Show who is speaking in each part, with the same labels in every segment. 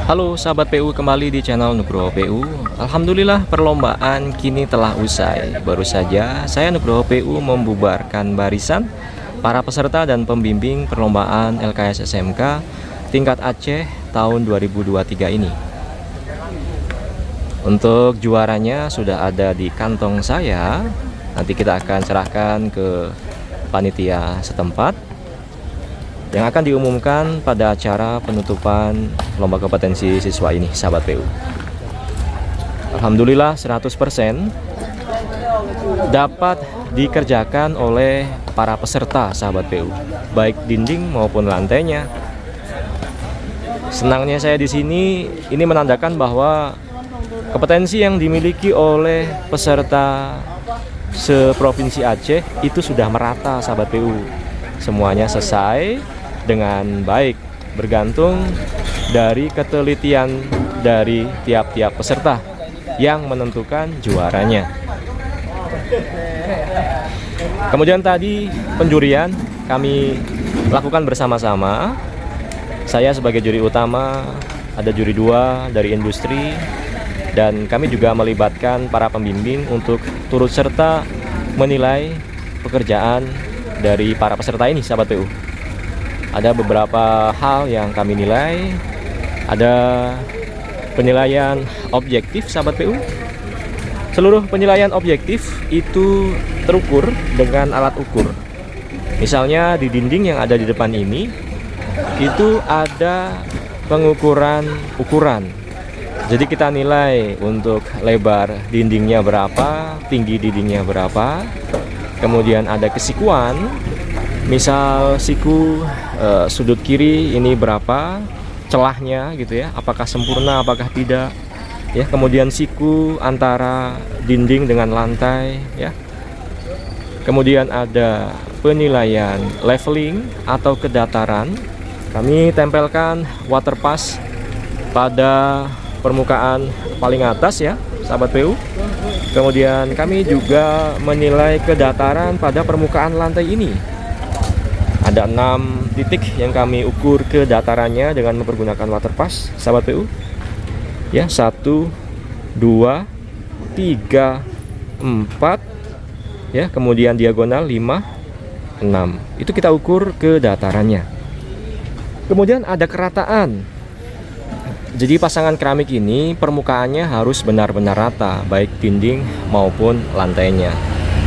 Speaker 1: Halo sahabat PU, kembali di channel Nugroho PU. Alhamdulillah perlombaan kini telah usai. Baru saja saya Nugroho PU membubarkan barisan para peserta dan pembimbing perlombaan LKS SMK tingkat Aceh tahun 2023 ini. Untuk juaranya sudah ada di kantong saya. Nanti kita akan serahkan ke panitia setempat yang akan diumumkan pada acara penutupan lomba kompetensi siswa ini, sahabat PU. Alhamdulillah 100% dapat dikerjakan oleh para peserta, sahabat PU, baik dinding maupun lantainya. Senangnya saya di sini, ini menandakan bahwa kompetensi yang dimiliki oleh peserta seprovinsi Aceh itu sudah merata, sahabat PU. Semuanya selesai dengan baik, bergantung dari ketelitian dari tiap-tiap peserta yang menentukan juaranya. Kemudian tadi penjurian kami lakukan bersama-sama. Saya sebagai juri utama, ada juri 2 dari industri, dan kami juga melibatkan para pembimbing untuk turut serta menilai pekerjaan dari para peserta ini, sahabat PU. Ada beberapa hal yang kami nilai. Ada penilaian objektif, sahabat PU. Seluruh penilaian objektif itu terukur dengan alat ukur. Misalnya di dinding yang ada di depan ini, itu ada pengukuran ukuran. Jadi kita nilai untuk lebar dindingnya berapa, tinggi dindingnya berapa. Kemudian ada kesikuan. Misal siku sudut kiri ini berapa, celahnya gitu ya, apakah sempurna apakah tidak ya. Kemudian siku antara dinding dengan lantai ya. Kemudian ada penilaian leveling atau kedataran. Kami tempelkan water pass pada permukaan paling atas ya, sahabat PU. Kemudian kami juga menilai kedataran pada permukaan lantai ini. Ada 6 titik yang kami ukur kedatarannya dengan mempergunakan water pass, sahabat PU. Ya, 1, 2, 3, 4 ya, kemudian diagonal 5, 6. Itu kita ukur kedatarannya. Kemudian ada kerataan. Jadi pasangan keramik ini permukaannya harus benar-benar rata, baik dinding maupun lantainya.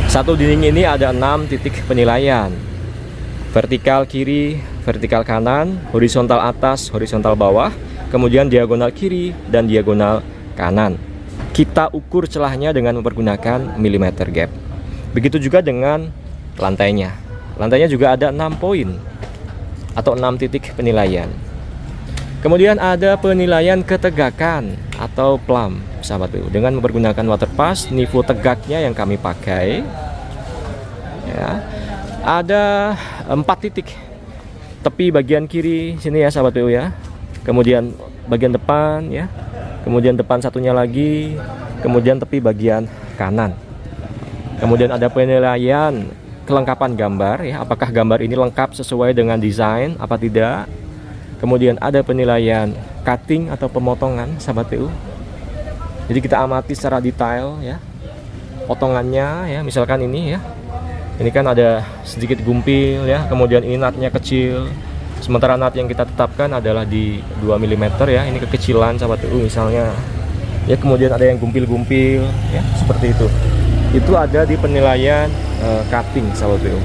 Speaker 1: Satu dinding ini ada 6 titik penilaian. Vertikal kiri, vertikal kanan, horizontal atas, horizontal bawah, kemudian diagonal kiri dan diagonal kanan. Kita ukur celahnya dengan mempergunakan millimeter gap. Begitu juga dengan lantainya. Lantainya juga ada 6 poin atau 6 titik penilaian. Kemudian ada penilaian ketegakan atau plumb, sahabat PU, dengan mempergunakan water pass. Nivo tegaknya yang kami pakai ya, ada 4 titik. Tepi bagian kiri sini ya, sahabat PU ya. Kemudian bagian depan ya. Kemudian depan satunya lagi. Kemudian tepi bagian kanan. Kemudian ada penilaian kelengkapan gambar ya, apakah gambar ini lengkap sesuai dengan desain apa tidak. Kemudian ada penilaian cutting atau pemotongan, sahabat PU. Jadi kita amati secara detail ya, potongannya ya. Misalkan ini ya, ini kan ada sedikit gumpil ya, kemudian ini nutnya kecil. Sementara nut yang kita tetapkan adalah di 2 mm ya, ini kekecilan, sahabat PU misalnya. Ya, kemudian ada yang gumpil-gumpil ya, seperti itu. Itu ada di penilaian cutting, sahabat PU.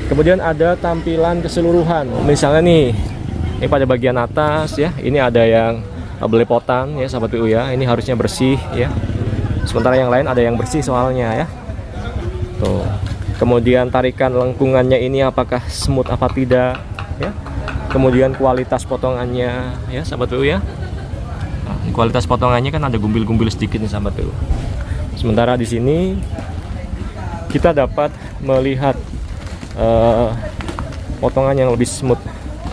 Speaker 1: Kemudian ada tampilan keseluruhan. Misalnya nih, ini pada bagian atas ya, ini ada yang belepotan ya, sahabat PU ya. Ini harusnya bersih ya. Sementara yang lain ada yang bersih soalnya ya. Tuh. Kemudian tarikan lengkungannya ini apakah smooth apa tidak ya. Kemudian kualitas potongannya ya, sahabat PU ya. Nah, kualitas potongannya kan ada gumpil-gumpil sedikit nih, sahabat PU. Sementara di sini kita dapat melihat potongan yang lebih smooth,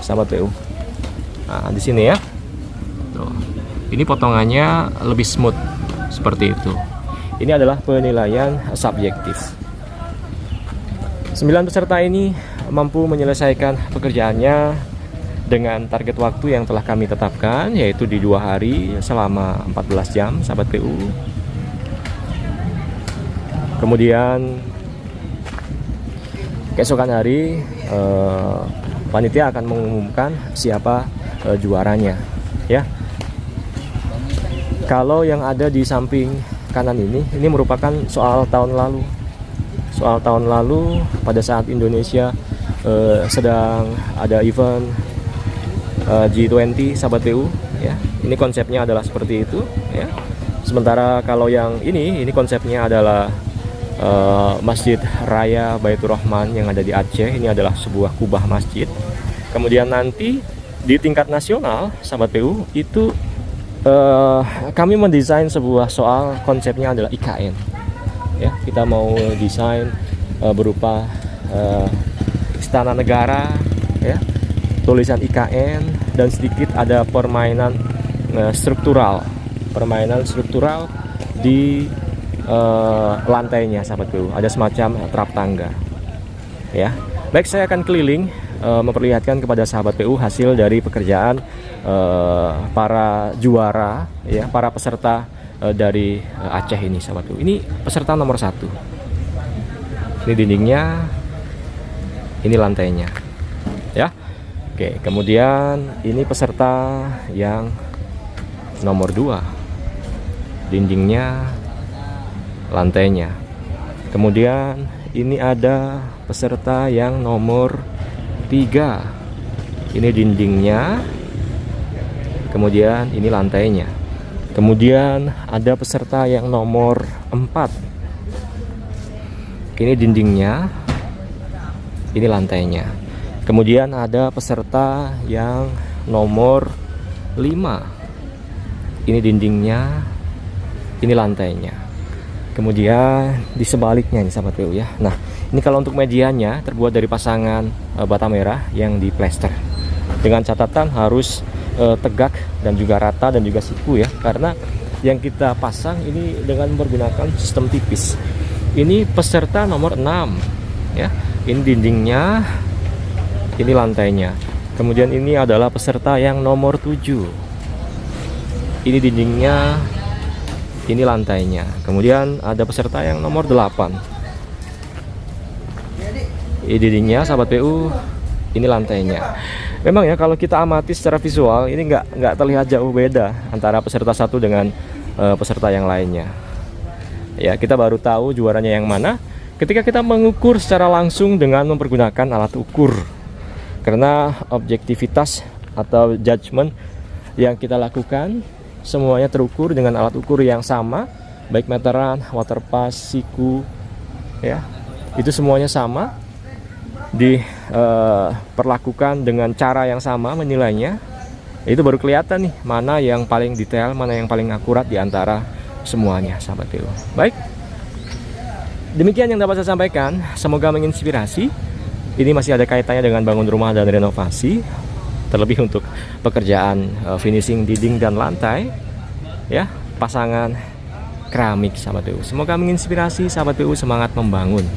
Speaker 1: sahabat PU. Nah, di sini ya. Tuh. Ini potongannya lebih smooth seperti itu. Ini adalah penilaian subjektif. 9 peserta ini mampu menyelesaikan pekerjaannya dengan target waktu yang telah kami tetapkan, yaitu di 2 hari selama 14 jam sahabat PU. Kemudian keesokan hari panitia akan mengumumkan siapa juaranya, ya. Kalau yang ada di samping kanan ini merupakan soal tahun lalu. Soal tahun lalu pada saat Indonesia sedang ada event G20 sahabat PU, ya. Ini konsepnya adalah seperti itu, ya. Sementara kalau yang ini konsepnya adalah Masjid Raya Baitur Rahman yang ada di Aceh. Ini adalah sebuah kubah masjid. Kemudian nanti di tingkat nasional sahabat PU itu kami mendesain sebuah soal, konsepnya adalah IKN, ya. Kita mau desain berupa istana negara, ya, tulisan IKN, dan sedikit ada permainan struktural di lantainya sahabat PU. Ada semacam trap tangga, ya. Baik, saya akan keliling memperlihatkan kepada sahabat PU hasil dari pekerjaan para juara, ya, para peserta dari Aceh ini sahabat PU. Ini peserta nomor 1. Ini dindingnya, ini lantainya, ya. Oke, kemudian ini peserta yang nomor 2. Dindingnya, lantainya. Kemudian ini ada peserta yang nomor 3. Ini dindingnya, kemudian ini lantainya. Kemudian ada peserta yang nomor 4. Ini dindingnya, ini lantainya. Kemudian ada peserta yang nomor 5. Ini dindingnya, ini lantainya. Kemudian di sebaliknya ini sahabat PU, ya. Nah, ini kalau untuk medianya terbuat dari pasangan bata merah yang diplester. Dengan catatan harus tegak dan juga rata dan juga siku, ya. Karena yang kita pasang ini dengan menggunakan sistem tipis. Ini peserta nomor 6, ya. Ini dindingnya, ini lantainya. Kemudian ini adalah peserta yang nomor 7. Ini dindingnya, ini lantainya. Kemudian ada peserta yang nomor 8. Ini dindingnya sahabat PU, ini lantainya. Memang ya, kalau kita amati secara visual ini nggak terlihat jauh beda antara peserta satu dengan peserta yang lainnya. Ya, kita baru tahu juaranya yang mana ketika kita mengukur secara langsung dengan mempergunakan alat ukur. Karena objektivitas atau judgement yang kita lakukan semuanya terukur dengan alat ukur yang sama, baik meteran, water pass, siku, ya. Itu semuanya sama, diperlakukan dengan cara yang sama menilainya. Itu baru kelihatan nih mana yang paling detail, mana yang paling akurat di antara semuanya sahabat PU. Baik, demikian yang dapat saya sampaikan. Semoga menginspirasi. Ini masih ada kaitannya dengan bangun rumah dan renovasi, terlebih untuk pekerjaan finishing dinding dan lantai, ya, pasangan keramik sahabat PU. Semoga menginspirasi sahabat PU, semangat membangun.